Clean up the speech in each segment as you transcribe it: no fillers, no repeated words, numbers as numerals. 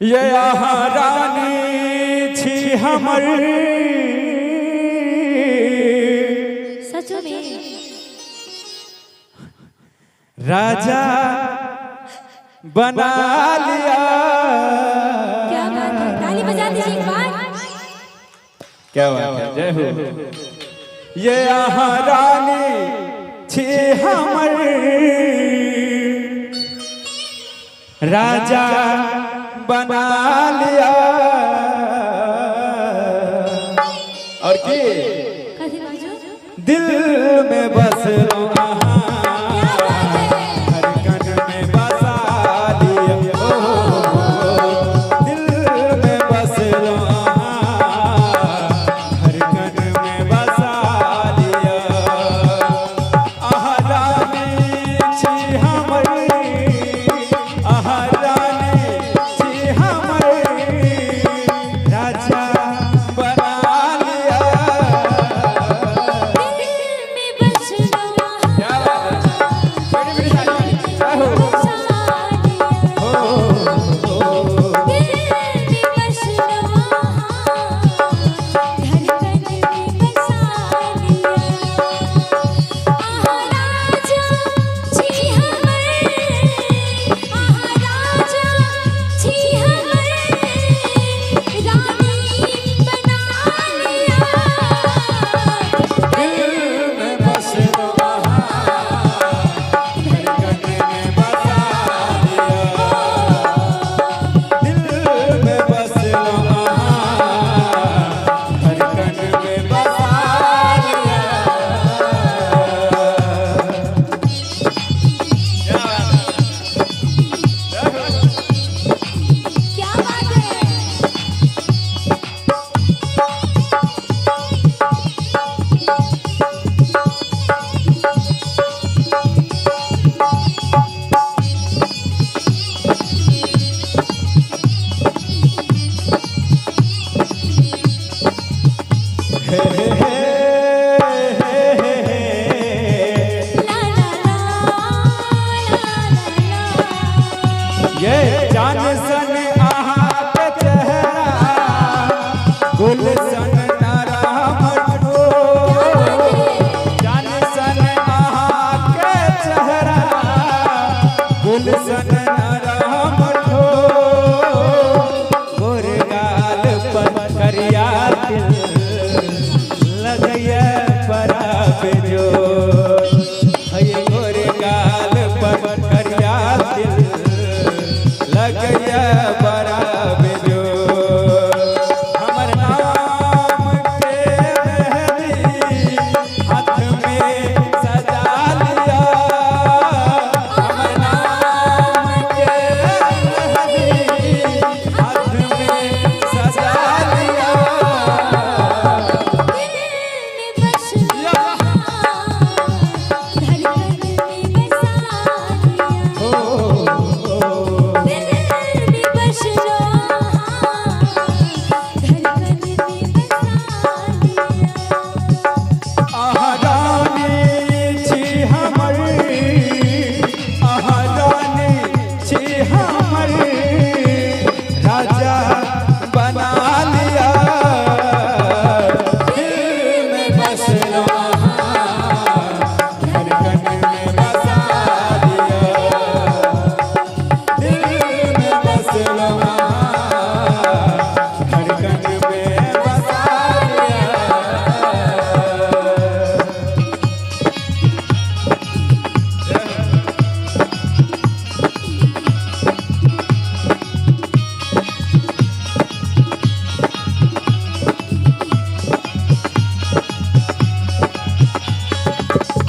ये रानी छी हमर सच में राजा बना लिया। क्या बात है, ताली बजा दीजिए एक बार। क्या बात है, जय हो। ये रानी छी हमर राजा बना लिया। और की दिल में बस लो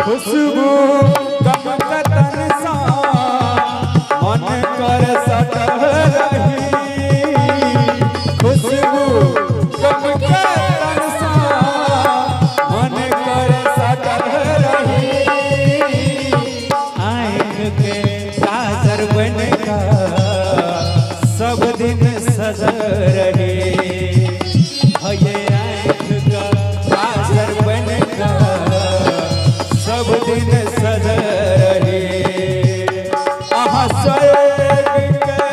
खुशबू कमकतन सा मन कर सटल रही। खुशबू कमकतन सा मन कर सटल रही। आँख के काजर बनकर सब दिन सजल रही। आँख का काजर बनकर सब दिन सजल रही। स्वर्ग के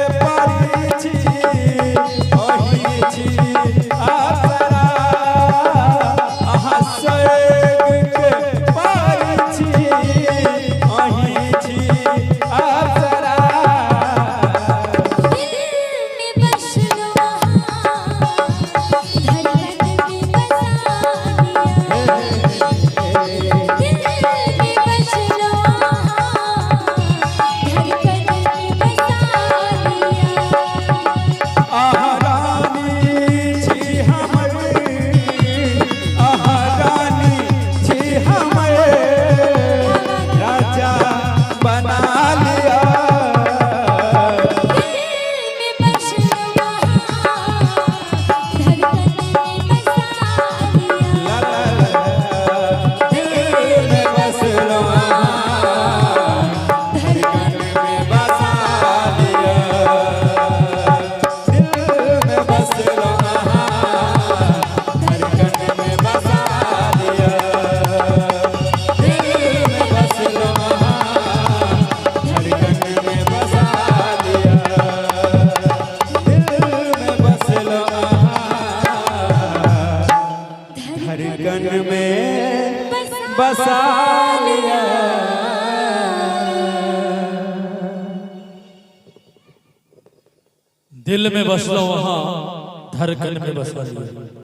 बसा लिया। दिल में बसलो वहां धड़कन में बसा लिया।